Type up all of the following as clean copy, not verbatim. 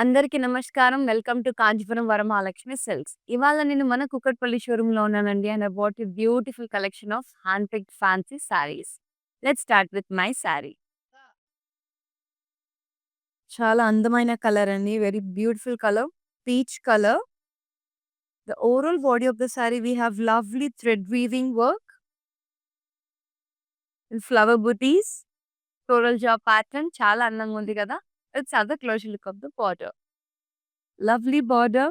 అందరికీ నమస్కారం. Welcome to Kanchipuram Varamahalakshmi silks. ఇవాళ నేను మన కుకట్పల్లి షోరూమ్‌లో ఉన్నానండి. And I bought a beautiful collection of hand picked fancy saris. Let's start with my sorry. చాలా అందమైన కలర్ అండి. Very beautiful colour. Peach colour. The overall body of the saree we have lovely thread weaving work in flower booties, floral jaw pattern చాలా అందంగా ఉంది కదా. Let's have the closer look of the border. Lovely border,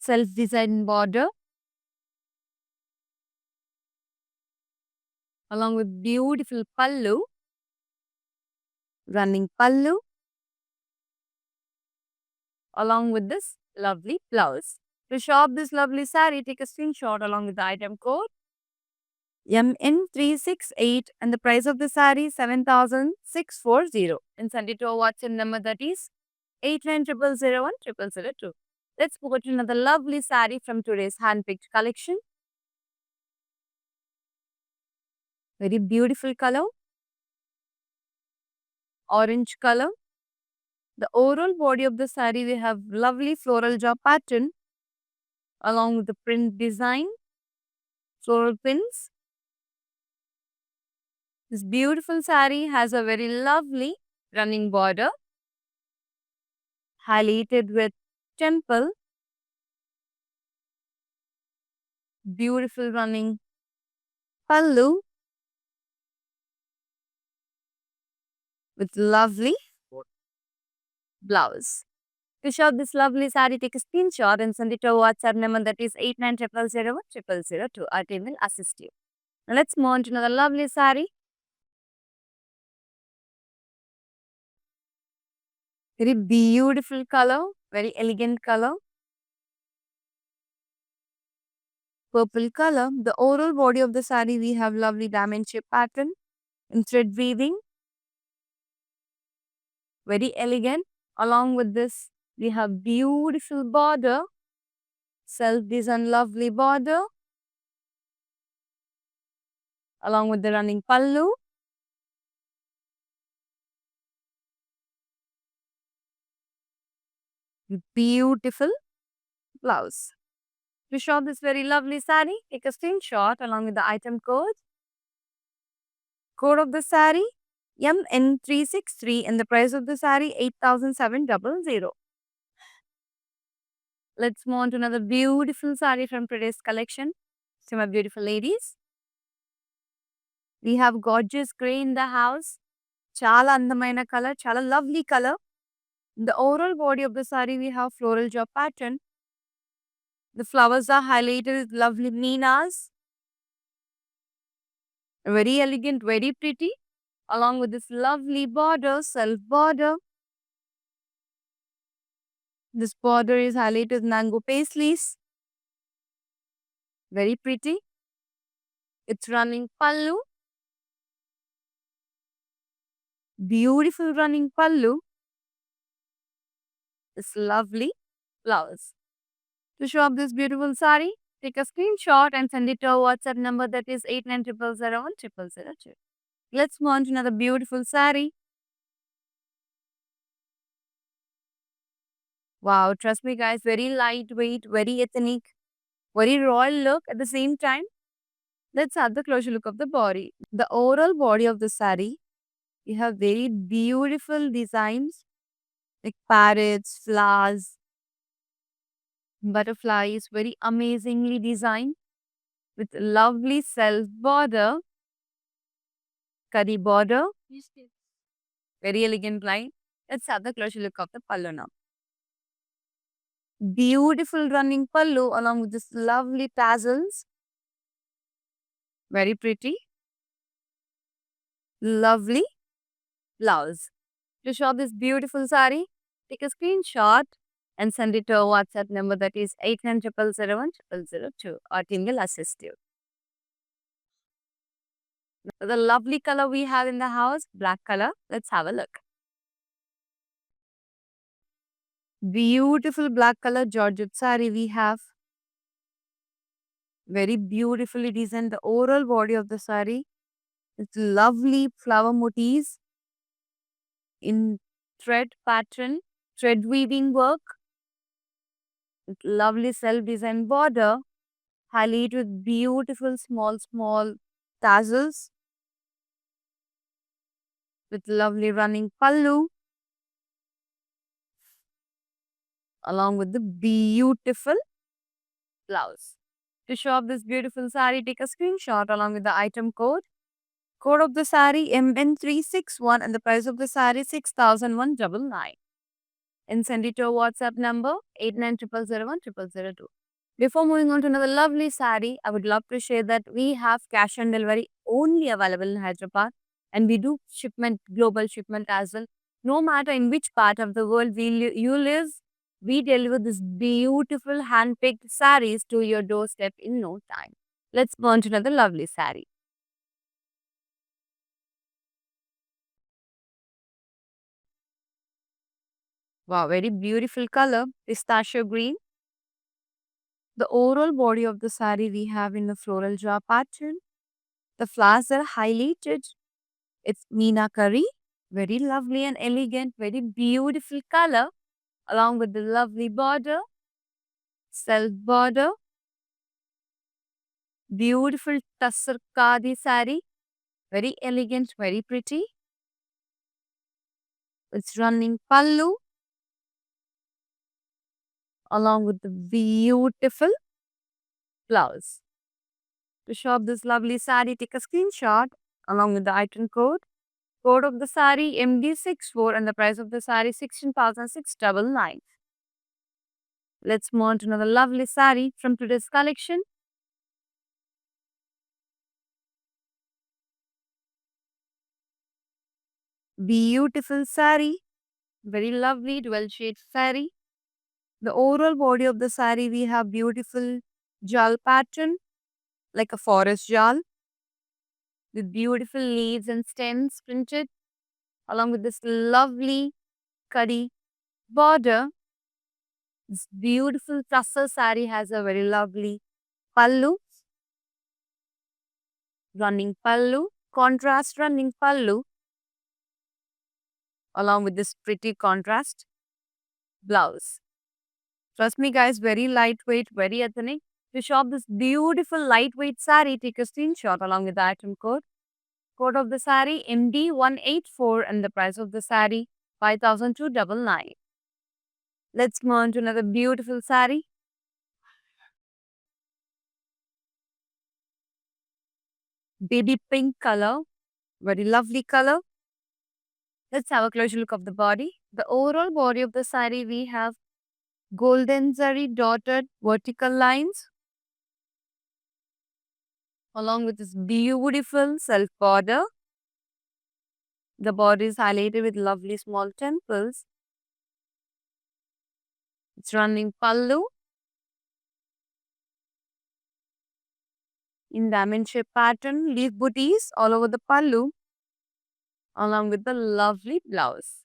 self-designed border along with beautiful pallu, running pallu along with this lovely blouse. To shop this lovely saree, take a screenshot along with the item code MN368 and the price of the saree 7,640 and send it to our WhatsApp number that is 8900010002. Let's move on to another lovely saree from today's hand-picked collection. Very beautiful color, orange color. The overall body of the saree we have lovely floral jaw pattern along with the print design, floral prints. This beautiful saree has a very lovely running border highlighted with temple, beautiful running pallu with lovely blouse. To shop this lovely saree, take a screenshot and send it to our WhatsApp number that is 8900010002. Our team will assist you. Now let's move on to another lovely saree. Very beautiful color, very elegant color. Purple color. The overall body of the saree we have lovely diamond shape pattern in thread weaving. Very elegant. Along with this, we have beautiful border, self-designed lovely border. Along with the running pallu. Beautiful blouse. To shop this very lovely saree, take a screenshot along with the item code. Code of the saree MN363 and the price of the saree 8,700. Let's move on to another beautiful saree from today's collection. So my beautiful ladies, we have gorgeous grey in the house. Chala andamaina color, chala lovely color. The overall body of the saree we have floral jaw pattern. The flowers are highlighted with lovely meenas. Very elegant, very pretty. Along with this lovely border, self border. This border is highlighted with mango paisleys. Very pretty. It's running pallu. Beautiful running pallu. This lovely flowers. To shop this beautiful saree, take a screenshot and send it to our WhatsApp number that is 8900010002. Let's move on to another beautiful saree. Wow, trust me guys, very lightweight, very ethnic, very royal look at the same time. Let's have the closer look of the body. The overall body of the saree, you have very beautiful designs like parrots, flowers, butterflies, very amazingly designed with lovely self border, curry border, very elegant line. Let's have the closer look of the pallu now. Beautiful running pallu along with this lovely tassels. Very pretty. Lovely blouse. To shop this beautiful saree, take a screenshot and send it to our WhatsApp number that is 8900010002. Our team will assist you. The lovely color we have in the house, black color. Let's have a look. Beautiful black color Georgette saree we have. Very beautifully designed. The overall body of the saree. It's lovely flower motifs in thread pattern, thread weaving work with lovely self-designed border, highlighted with beautiful small tassels with lovely running pallu, along with the beautiful blouse. To shop this beautiful sari, take a screenshot along with the item code. Code of the sari MN361 and the price of the sari 6199. And send it to our WhatsApp number 8900010002. Before moving on to another lovely sari, I would love to share that we have cash on delivery only available in Hyderabad, and we do global shipment as well. No matter in which part of the world you live, we deliver this beautiful hand-picked saris to your doorstep in no time. Let's move on to another lovely sari. Wow, very beautiful color, pistachio green. The overall body of the sari we have in a floral jar pattern. The flowers are highlighted. It's meenakari, very lovely and elegant, very beautiful color, along with the lovely border, self border, beautiful tussar khadi sari, very elegant, very pretty. It's running pallu, along with the beautiful blouse. To shop this lovely sari, take a screenshot along with the item code. Code of the sari MD64 and the price of the sari 16,699. Let's move on to another lovely sari from today's collection. Beautiful sari, very lovely dual shade sari. The overall body of the sari we have beautiful jal pattern like a forest jal with beautiful leaves and stems printed along with this lovely kadi border. This beautiful tussar sari has a very lovely pallu, running pallu, contrast running pallu, along with this pretty contrast blouse. Trust me guys, very lightweight, very ethnic. To shop this beautiful lightweight sari, take a screenshot along with the item code. Code of the sari MD184 and the price of the sari 5,299. Let's move on to another beautiful sari. Baby pink color, very lovely color. Let's have a closer look of the body. The overall body of the sari we have golden zari dotted vertical lines along with this beautiful self border. The border is highlighted with lovely small temples. It's running pallu in diamond shape pattern, leaf booties all over the pallu along with the lovely blouse.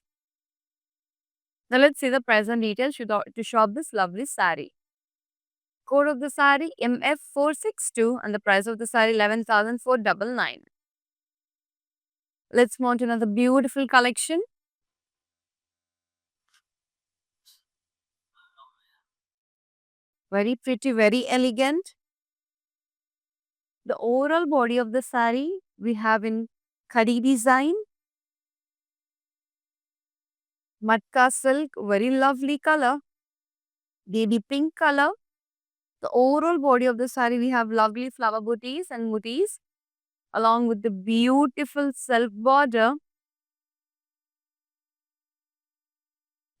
Now let's see the price and details to shop this lovely sari. Code of the sari MF462 and the price of the sari 11,499. Let's move on to another beautiful collection. Very pretty, very elegant. The overall body of the sari we have in khadi design, matka silk, very lovely color, baby pink color. The overall body of the sari we have lovely flower booties and booties along with the beautiful self border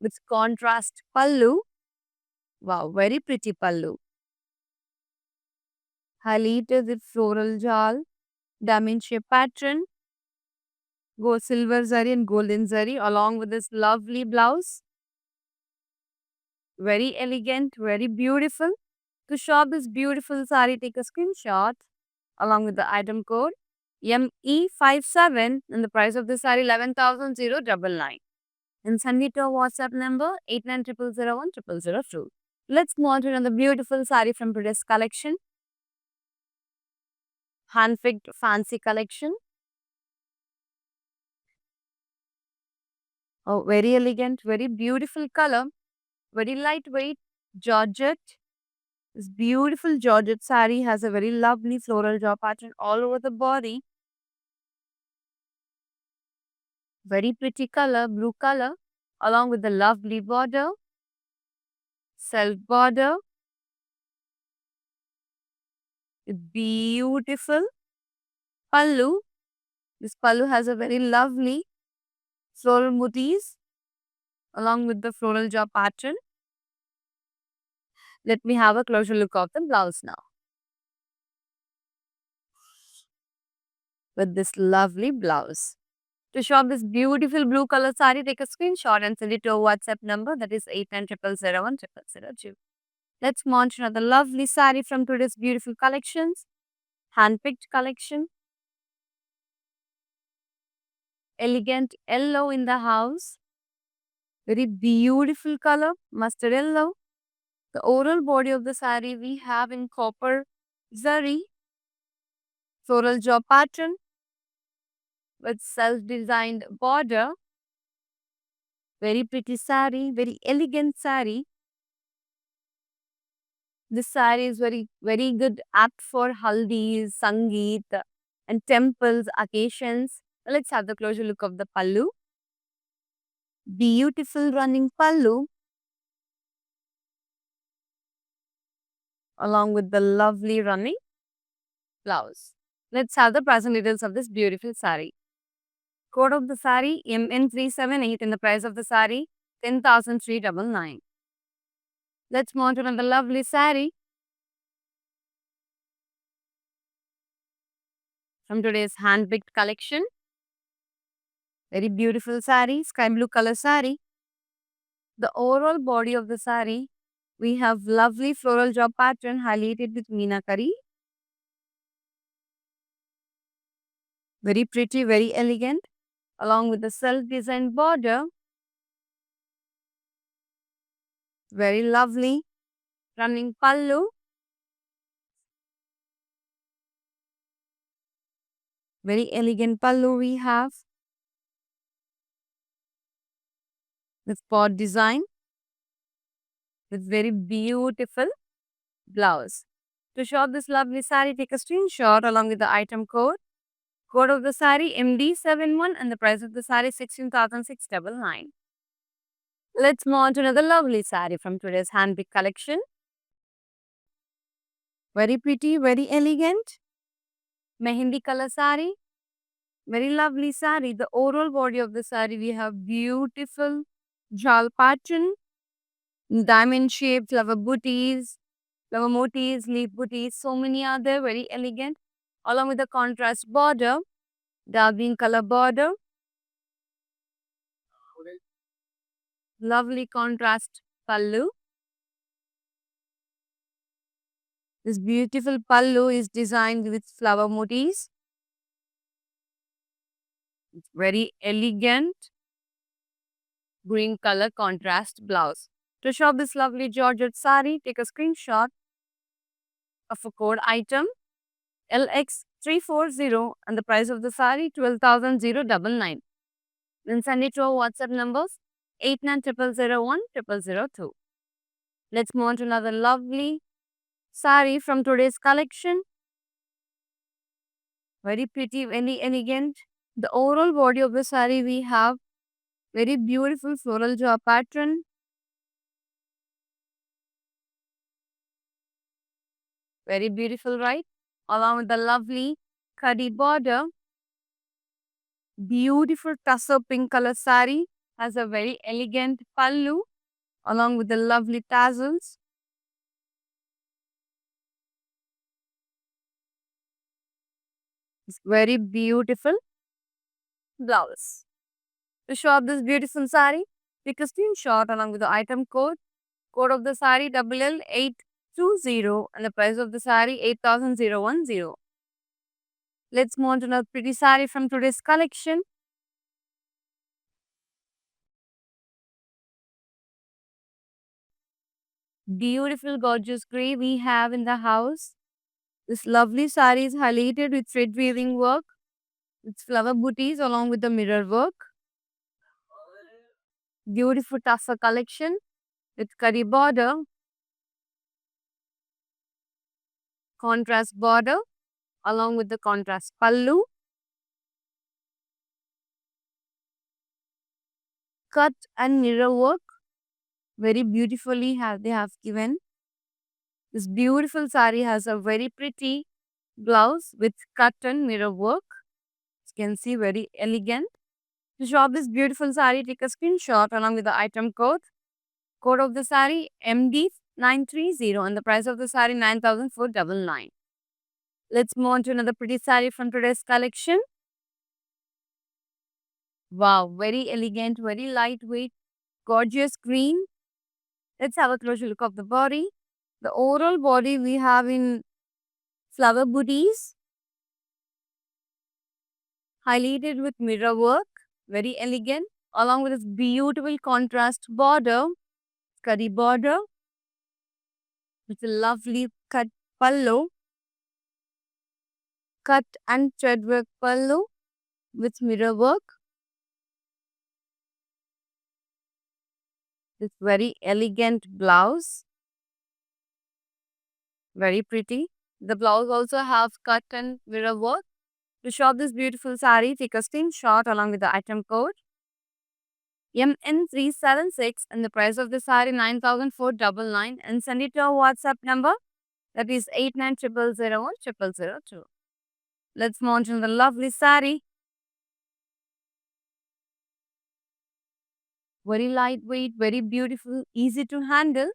with contrast pallu. Wow, very pretty pallu. Highlighted with floral jal, diamond shape pattern, gold silver zari and golden zari along with this lovely blouse. Very elegant, very beautiful. To shop this beautiful sari, take a screenshot along with the item code ME57 and the price of the sari 11,099. And send it to our WhatsApp number 8900010002. Let's move on to another beautiful sari from today's collection. Hand-picked fancy collection. Oh, very elegant, very beautiful color, very lightweight, Georgette. This beautiful Georgette saree has a very lovely floral draw pattern all over the body. Very pretty color, blue color, along with the lovely border, self border, with beautiful pallu. This pallu has a very lovely floral motifs along with the floral jaw pattern. Let me have a closer look of the blouse now. With this lovely blouse. To shop this beautiful blue color saree, take a screenshot and send it to our WhatsApp number, that is 8900010002. Let's launch another lovely saree from today's beautiful collections. Handpicked collection. Elegant yellow in the house. Very beautiful color, mustard yellow. The overall body of the saree we have in copper zari, floral jaw pattern with self-designed border. Very pretty saree, very elegant saree. This saree is very good apt for haldi, sangeet, and temples, occasions. Let's have the closer look of the pallu. Beautiful running pallu along with the lovely running blouse. Let's have the price and details of this beautiful saree. Code of the saree MN378 and the price of the saree 10,399. Let's move on to another lovely saree from today's hand-picked collection. Very beautiful saree, sky blue color saree. The overall body of the saree, we have lovely floral job pattern highlighted with meenakari. Very pretty, very elegant, along with the self-designed border. Very lovely, running pallu. Very elegant pallu we have. With spot design. With very beautiful blouse. To shop this lovely saree, take a screenshot along with the item code. Code of the saree MD71 and the price of the saree 16,699. Let's move on to another lovely saree from today's handpicked collection. Very pretty, very elegant. Mehendi color saree. Very lovely saree. The overall body of the saree, we have beautiful jal pattern, diamond shaped flower booties, flower motifs, leaf booties. So many are there. Very elegant. Along with the contrast border, dark green color border. Lovely contrast pallu. This beautiful pallu is designed with flower motifs. It's very elegant green color contrast blouse. To shop this lovely Georgette saree, take a screenshot of a code item LX340 and the price of the saree 12,099. Then send it to our WhatsApp numbers 8900010002. Let's move on to another lovely saree from today's collection. Very pretty, very elegant. The overall body of the saree we have very beautiful floral jaw pattern. Very beautiful, right? Along with the lovely khadi border. Beautiful tussar pink color saree has a very elegant pallu along with the lovely tassels. It's very beautiful blouse. To shop this beautiful saree, take a screenshot along with the item code. Code of the saree LL820 and the price of the saree 8,010. Let's move on to another pretty saree from today's collection. Beautiful gorgeous grey we have in the house. This lovely saree is highlighted with thread weaving work. It's flower booties along with the mirror work. Beautiful tussar collection with curry border, contrast border, along with the contrast pallu, cut and mirror work. Very beautifully they have given. This beautiful sari has a very pretty blouse with cut and mirror work. You can see very elegant. To shop this beautiful sari, take a screenshot along with the item code. Code of the sari MD930 and the price of the sari 9,499. Let's move on to another pretty sari from today's collection. Wow, very elegant, very lightweight, gorgeous green. Let's have a closer look of the body. The overall body we have in flower booties, highlighted with mirror work, very elegant, along with this beautiful contrast border, curry border, with a lovely cut pallu, cut and thread work pallu with mirror work. This very elegant blouse, very pretty. The blouse also have cut and mirror work. To shop this beautiful sari, take a screenshot along with the item code MN376 and the price of the sari 9,499 and send it to our WhatsApp number, that is 8900010002. Let's move on to the lovely sari. Very lightweight, very beautiful, easy to handle.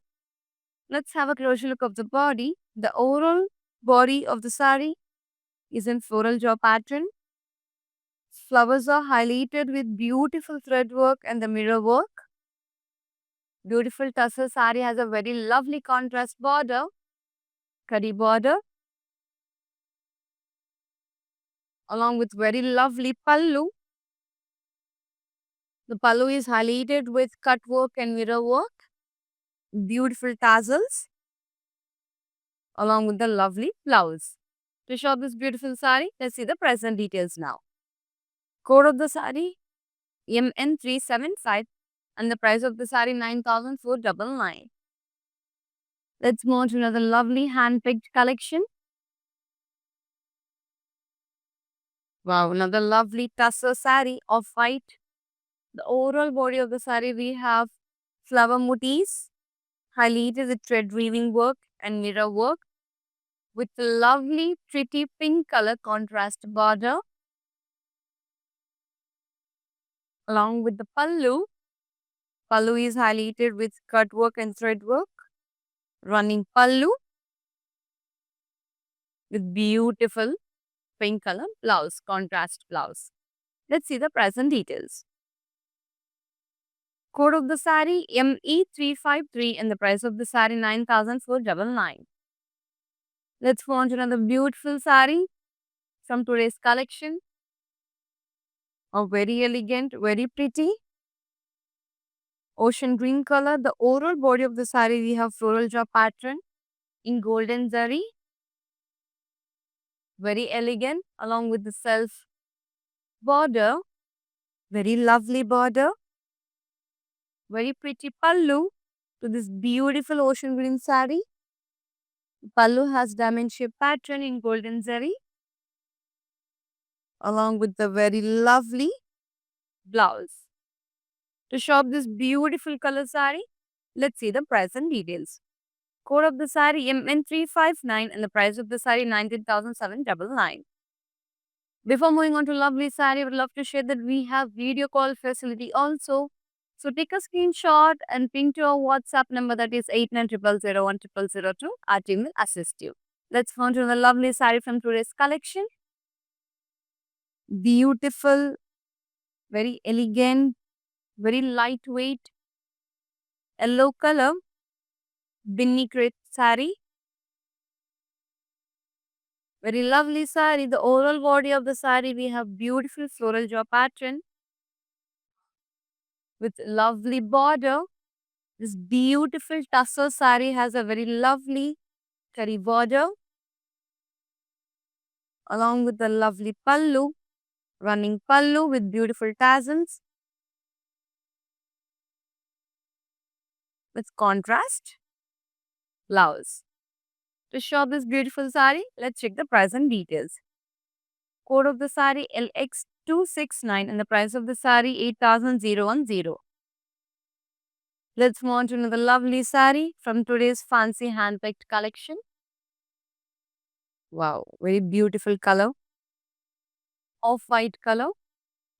Let's have a closer look of the body. The overall body of the sari is in floral jaw pattern. Flowers are highlighted with beautiful thread work and the mirror work. Beautiful tussar sari has a very lovely contrast border, curry border, along with very lovely pallu. The pallu is highlighted with cut work and mirror work. Beautiful tassels, along with the lovely blouse. To shop this beautiful sari, let's see the present details now. Code of the sari MN375 and the price of the sari 9,499. Let's move on to another lovely hand-picked collection. Wow, another lovely tussar sari of white. The overall body of the sari we have flower motifs, highlighted with thread weaving work and mirror work, with lovely pretty pink color contrast border, along with the pallu. Pallu is highlighted with cut work and thread work, running pallu with beautiful pink color blouse, contrast blouse. Let's see the present details. Code of the sari ME353 and the price of the sari 9,499. Let's move on to another beautiful sari from today's collection. A very elegant, very pretty ocean green color. The overall body of the sari we have floral jaw pattern in golden zari. Very elegant, along with the self border. Very lovely border. Very pretty pallu to this beautiful ocean green sari. Pallu has diamond shape pattern in golden zari, along with the very lovely blouse. To shop this beautiful color sari, let's see the price and details. Code of the sari MN359 and the price of the sari 19,799. Before moving on to lovely sari, I would love to share that we have video call facility also. So take a screenshot and ping to our WhatsApp number, that is 8900010002. Our team will assist you. Let's move on to the lovely sari from today's collection. Beautiful, very elegant, very lightweight, yellow color, binni crepe sari. Very lovely sari. The overall body of the sari we have beautiful floral jaw pattern with lovely border. This beautiful tussar sari has a very lovely curry border, along with the lovely pallu, running pallu with beautiful tassels. with contrast blouse. To shop this beautiful sari, let's check the price and details. Code of the sari LX269 and the price of the sari 8,010. Let's move on to another lovely sari from today's fancy hand-picked collection. Wow, very beautiful color. Off-white color.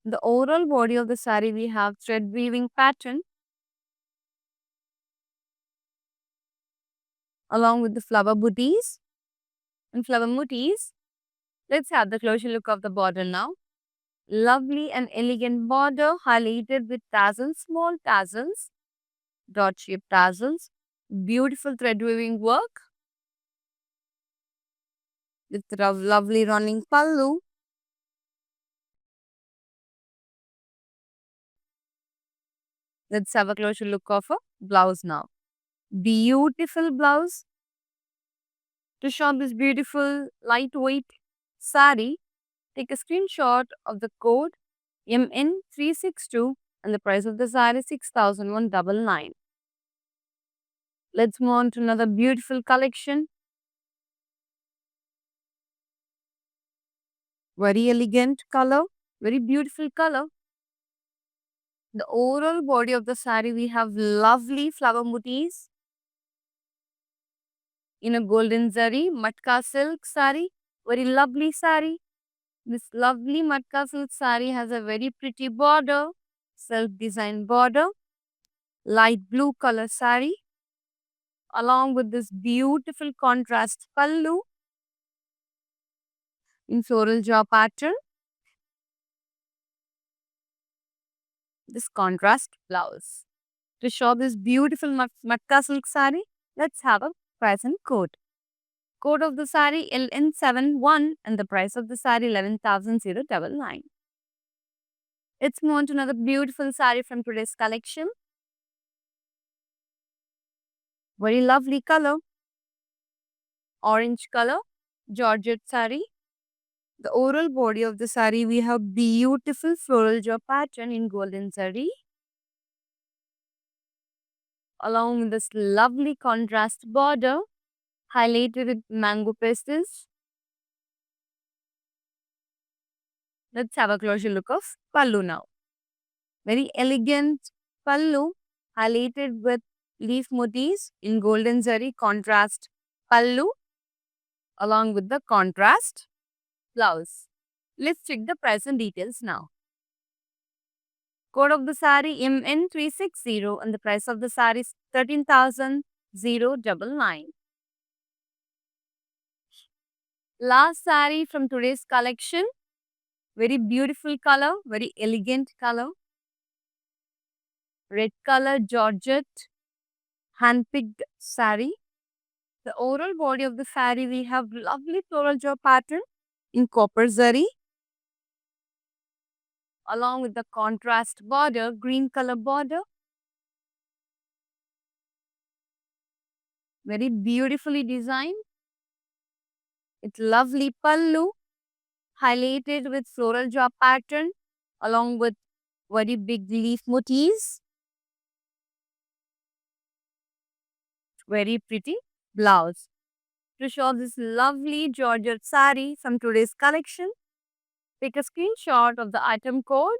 The overall body of the sari we have thread weaving pattern along with the flower booties and flower motifs. Let's have the closer look of the border now. Lovely and elegant border highlighted with tassels, small tassels, dot shaped tassels, beautiful thread weaving work with lovely running pallu. Let's have a closer look of a blouse now. Beautiful blouse. To shop this beautiful lightweight sari, take a screenshot of the code MN362 and the price of the sari 6,199. Let's move on to another beautiful collection. Very elegant color, very beautiful color. The overall body of the sari we have lovely flower motifs in a golden zari matka silk sari. Very lovely sari. This lovely matka silk sari has a very pretty border, self-designed border, light blue color sari, along with this beautiful contrast pallu in floral jaw pattern. This contrast blouse. To shop this beautiful matka silk sari, let's have a price and code. Code of the sari LN71 and the price of the sari 11,099. Let's move on to another beautiful sari from today's collection. Very lovely color. Orange color. Georgette sari. The overall body of the sari we have beautiful floral jaw pattern in golden zari, along with this lovely contrast border highlighted with mango pastels. Let's have a closer look of pallu now. Very elegant pallu highlighted with leaf motifs in golden zari contrast pallu along with the contrast blouse. Let's check the price and details now. Code of the sari MN360 and the price of the sari is 13,099. Last sari from today's collection. Very beautiful color, very elegant color. Red color Georgette hand-picked sari. The overall body of the sari we have lovely floral jaw pattern in copper zari, along with the contrast border, green color border. Very beautifully designed. It's lovely pallu highlighted with floral jaw pattern along with very big leaf motifs. Very pretty blouse. To show this lovely Georgette sari from today's collection, take a screenshot of the item code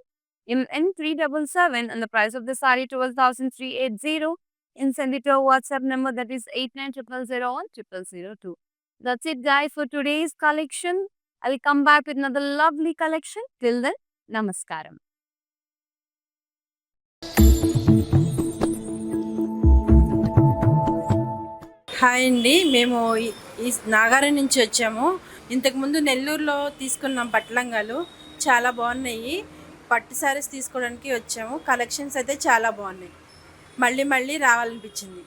MN377 and the price of the sari 12,380 and send it to our WhatsApp number that is 8900010002. That's it guys for today's collection. I'll come back with another lovely collection. Till then, namaskaram. Hi అండి, మేము ఈ నాగారం నుంచి వచ్చాము. ఇంతకుముందు నెల్లూరులో తీసుకున్నాం పట్లంగాలు, చాలా బాగున్నాయి. పట్టు శారీస్ తీసుకోవడానికి వచ్చాము. కలెక్షన్స్ అయితే చాలా బాగున్నాయి. మళ్ళీ మళ్ళీ రావాలనిపించింది.